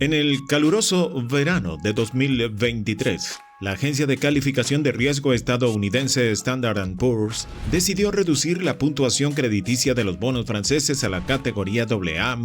En el caluroso verano de 2023, la agencia de calificación de riesgo estadounidense Standard & Poor's decidió reducir la puntuación crediticia de los bonos franceses a la categoría AA-.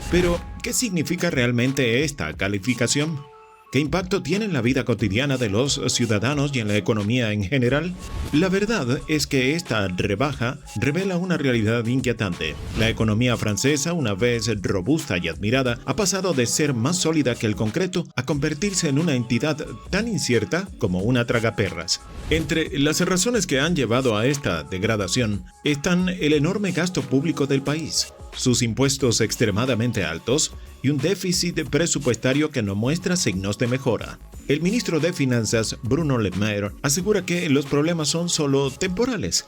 Pero, ¿qué significa realmente esta calificación? ¿Qué impacto tiene en la vida cotidiana de los ciudadanos y en la economía en general? La verdad es que esta rebaja revela una realidad inquietante. La economía francesa, una vez robusta y admirada, ha pasado de ser más sólida que el concreto a convertirse en una entidad tan incierta como una tragaperras. Entre las razones que han llevado a esta degradación están el enorme gasto público del país, sus impuestos extremadamente altos y un déficit presupuestario que no muestra signos de mejora. El ministro de Finanzas, Bruno Le Maire, asegura que los problemas son solo temporales.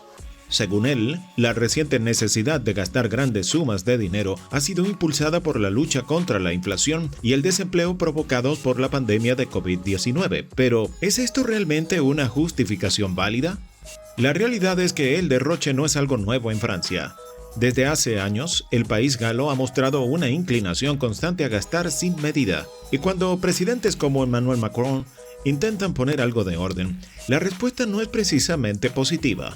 Según él, la reciente necesidad de gastar grandes sumas de dinero ha sido impulsada por la lucha contra la inflación y el desempleo provocados por la pandemia de COVID-19. Pero, ¿es esto realmente una justificación válida? La realidad es que el derroche no es algo nuevo en Francia. Desde hace años, el país galo ha mostrado una inclinación constante a gastar sin medida, y cuando presidentes como Emmanuel Macron intentan poner algo de orden, la respuesta no es precisamente positiva.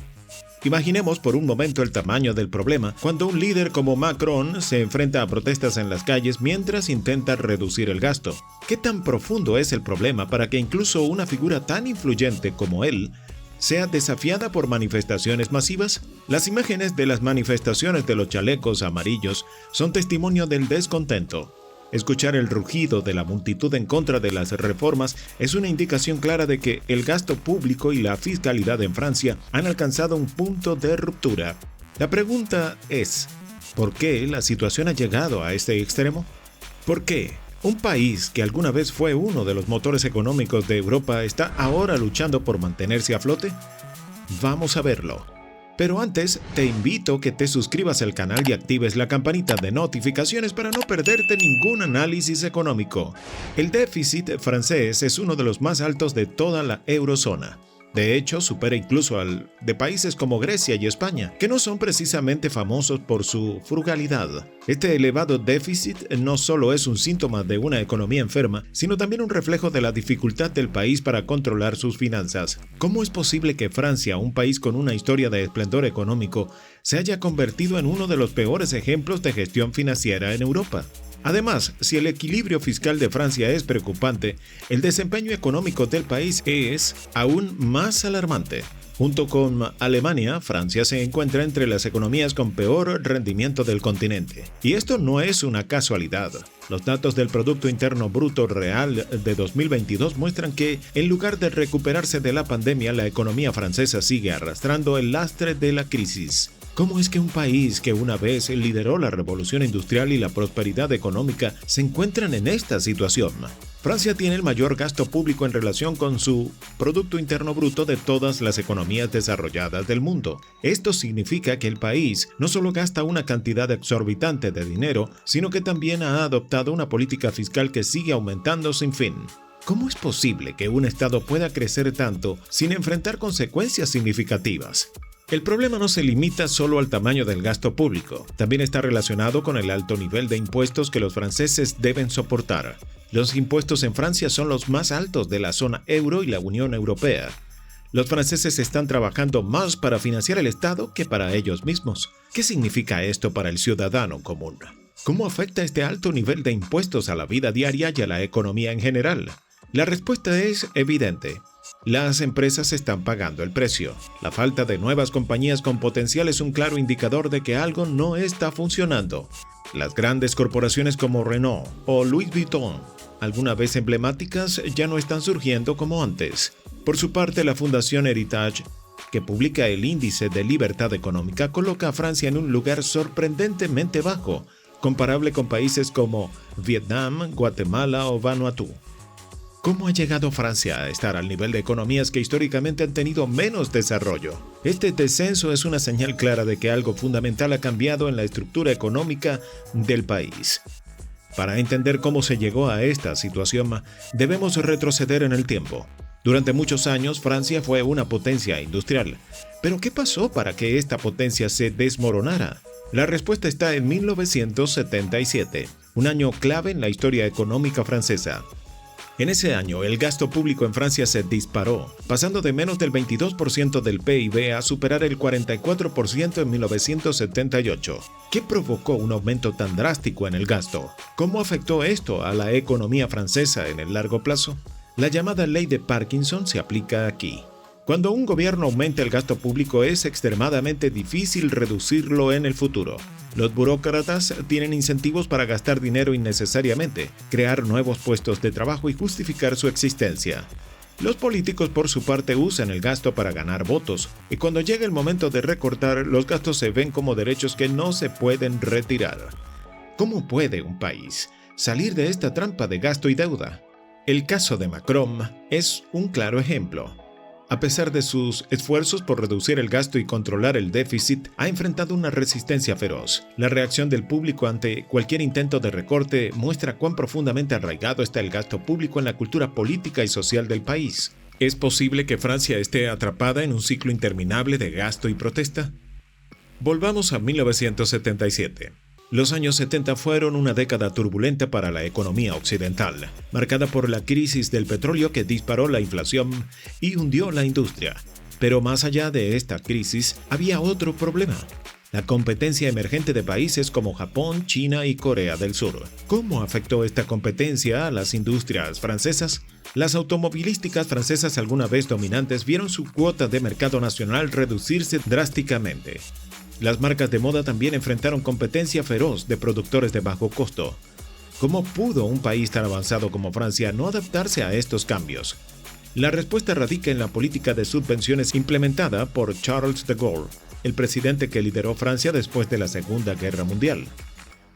Imaginemos por un momento el tamaño del problema cuando un líder como Macron se enfrenta a protestas en las calles mientras intenta reducir el gasto. ¿Qué tan profundo es el problema para que incluso una figura tan influyente como él sea desafiada por manifestaciones masivas? Las imágenes de las manifestaciones de los chalecos amarillos son testimonio del descontento. Escuchar el rugido de la multitud en contra de las reformas es una indicación clara de que el gasto público y la fiscalidad en Francia han alcanzado un punto de ruptura. La pregunta es, ¿por qué la situación ha llegado a este extremo? ¿Por qué un país que alguna vez fue uno de los motores económicos de Europa está ahora luchando por mantenerse a flote? Vamos a verlo. Pero antes, te invito a que te suscribas al canal y actives la campanita de notificaciones para no perderte ningún análisis económico. El déficit francés es uno de los más altos de toda la eurozona. De hecho, supera incluso al de países como Grecia y España, que no son precisamente famosos por su frugalidad. Este elevado déficit no solo es un síntoma de una economía enferma, sino también un reflejo de la dificultad del país para controlar sus finanzas. ¿Cómo es posible que Francia, un país con una historia de esplendor económico, se haya convertido en uno de los peores ejemplos de gestión financiera en Europa? Además, si el equilibrio fiscal de Francia es preocupante, el desempeño económico del país es aún más alarmante. Junto con Alemania, Francia se encuentra entre las economías con peor rendimiento del continente. Y esto no es una casualidad. Los datos del Producto Interno Bruto Real de 2022 muestran que, en lugar de recuperarse de la pandemia, la economía francesa sigue arrastrando el lastre de la crisis. ¿Cómo es que un país que una vez lideró la revolución industrial y la prosperidad económica se encuentran en esta situación? Francia tiene el mayor gasto público en relación con su Producto Interno Bruto de todas las economías desarrolladas del mundo. Esto significa que el país no solo gasta una cantidad exorbitante de dinero, sino que también ha adoptado una política fiscal que sigue aumentando sin fin. ¿Cómo es posible que un Estado pueda crecer tanto sin enfrentar consecuencias significativas? El problema no se limita solo al tamaño del gasto público, también está relacionado con el alto nivel de impuestos que los franceses deben soportar. Los impuestos en Francia son los más altos de la zona euro y la Unión Europea. Los franceses están trabajando más para financiar el Estado que para ellos mismos. ¿Qué significa esto para el ciudadano común? ¿Cómo afecta este alto nivel de impuestos a la vida diaria y a la economía en general? La respuesta es evidente. Las empresas están pagando el precio. La falta de nuevas compañías con potencial es un claro indicador de que algo no está funcionando. Las grandes corporaciones como Renault o Louis Vuitton, alguna vez emblemáticas, ya no están surgiendo como antes. Por su parte, la Fundación Heritage, que publica el Índice de Libertad Económica, coloca a Francia en un lugar sorprendentemente bajo, comparable con países como Vietnam, Guatemala o Vanuatu. ¿Cómo ha llegado Francia a estar al nivel de economías que históricamente han tenido menos desarrollo? Este descenso es una señal clara de que algo fundamental ha cambiado en la estructura económica del país. Para entender cómo se llegó a esta situación, debemos retroceder en el tiempo. Durante muchos años, Francia fue una potencia industrial. ¿Pero qué pasó para que esta potencia se desmoronara? La respuesta está en 1977. un año clave en la historia económica francesa. En ese año, el gasto público en Francia se disparó, pasando de menos del 22% del PIB a superar el 44% en 1978. ¿Qué provocó un aumento tan drástico en el gasto? ¿Cómo afectó esto a la economía francesa en el largo plazo? La llamada ley de Parkinson se aplica aquí. Cuando un gobierno aumenta el gasto público es extremadamente difícil reducirlo en el futuro. Los burócratas tienen incentivos para gastar dinero innecesariamente, crear nuevos puestos de trabajo y justificar su existencia. Los políticos, por su parte, usan el gasto para ganar votos, y cuando llega el momento de recortar, los gastos se ven como derechos que no se pueden retirar. ¿Cómo puede un país salir de esta trampa de gasto y deuda? El caso de Macron es un claro ejemplo. A pesar de sus esfuerzos por reducir el gasto y controlar el déficit, ha enfrentado una resistencia feroz. La reacción del público ante cualquier intento de recorte muestra cuán profundamente arraigado está el gasto público en la cultura política y social del país. ¿Es posible que Francia esté atrapada en un ciclo interminable de gasto y protesta? Volvamos a 1977. Los años 70 fueron una década turbulenta para la economía occidental, marcada por la crisis del petróleo que disparó la inflación y hundió la industria. Pero más allá de esta crisis, había otro problema: la competencia emergente de países como Japón, China y Corea del Sur. ¿Cómo afectó esta competencia a las industrias francesas? Las automovilísticas francesas, alguna vez dominantes, vieron su cuota de mercado nacional reducirse drásticamente. Las marcas de moda también enfrentaron competencia feroz de productores de bajo costo. ¿Cómo pudo un país tan avanzado como Francia no adaptarse a estos cambios? La respuesta radica en la política de subvenciones implementada por Charles de Gaulle, el presidente que lideró Francia después de la Segunda Guerra Mundial.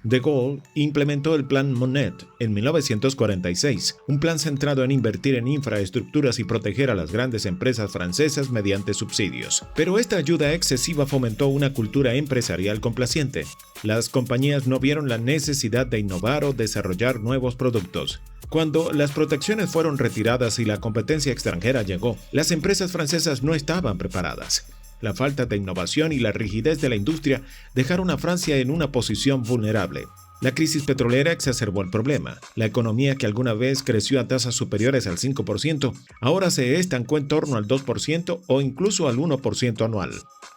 De Gaulle implementó el Plan Monnet en 1946, un plan centrado en invertir en infraestructuras y proteger a las grandes empresas francesas mediante subsidios. Pero esta ayuda excesiva fomentó una cultura empresarial complaciente. Las compañías no vieron la necesidad de innovar o desarrollar nuevos productos. Cuando las protecciones fueron retiradas y la competencia extranjera llegó, las empresas francesas no estaban preparadas. La falta de innovación y la rigidez de la industria dejaron a Francia en una posición vulnerable. La crisis petrolera exacerbó el problema. La economía, que alguna vez creció a tasas superiores al 5%, ahora se estancó en torno al 2% o incluso al 1% anual.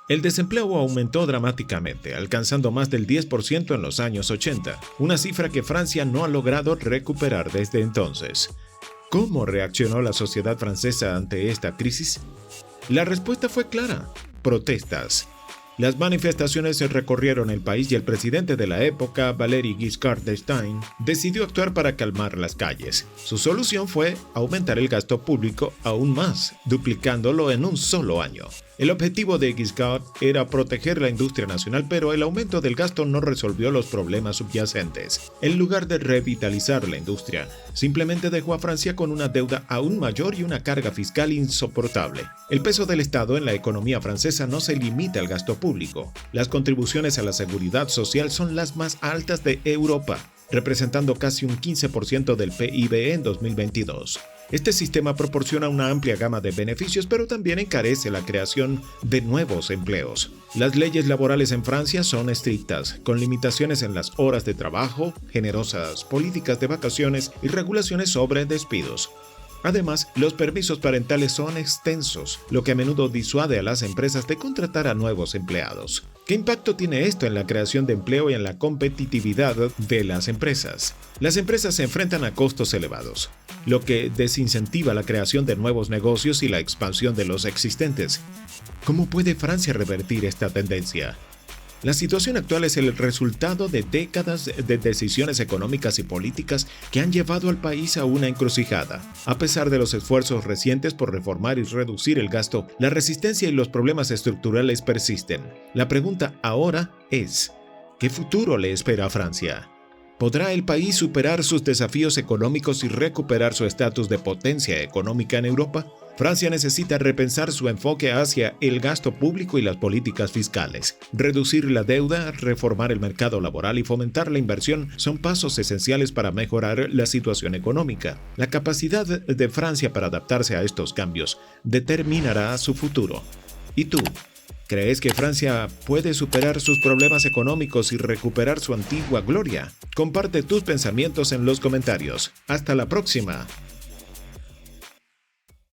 El desempleo aumentó dramáticamente, alcanzando más del 10% en los años 80, una cifra que Francia no ha logrado recuperar desde entonces. ¿Cómo reaccionó la sociedad francesa ante esta crisis? La respuesta fue clara: protestas. Las manifestaciones recorrieron el país y el presidente de la época, Valéry Giscard d'Estaing, decidió actuar para calmar las calles. Su solución fue aumentar el gasto público aún más, duplicándolo en un solo año. El objetivo de Giscard era proteger la industria nacional, pero el aumento del gasto no resolvió los problemas subyacentes. En lugar de revitalizar la industria, simplemente dejó a Francia con una deuda aún mayor y una carga fiscal insoportable. El peso del Estado en la economía francesa no se limita al gasto público. Las contribuciones a la seguridad social son las más altas de Europa, representando casi un 15% del PIB en 2022. Este sistema proporciona una amplia gama de beneficios, pero también encarece la creación de nuevos empleos. Las leyes laborales en Francia son estrictas, con limitaciones en las horas de trabajo, generosas políticas de vacaciones y regulaciones sobre despidos. Además, los permisos parentales son extensos, lo que a menudo disuade a las empresas de contratar a nuevos empleados. ¿Qué impacto tiene esto en la creación de empleo y en la competitividad de las empresas? Las empresas se enfrentan a costos elevados, lo que desincentiva la creación de nuevos negocios y la expansión de los existentes. ¿Cómo puede Francia revertir esta tendencia? La situación actual es el resultado de décadas de decisiones económicas y políticas que han llevado al país a una encrucijada. A pesar de los esfuerzos recientes por reformar y reducir el gasto, la resistencia y los problemas estructurales persisten. La pregunta ahora es: ¿qué futuro le espera a Francia? ¿Podrá el país superar sus desafíos económicos y recuperar su estatus de potencia económica en Europa? Francia necesita repensar su enfoque hacia el gasto público y las políticas fiscales. Reducir la deuda, reformar el mercado laboral y fomentar la inversión son pasos esenciales para mejorar la situación económica. La capacidad de Francia para adaptarse a estos cambios determinará su futuro. ¿Y tú? ¿Crees que Francia puede superar sus problemas económicos y recuperar su antigua gloria? Comparte tus pensamientos en los comentarios. Hasta la próxima.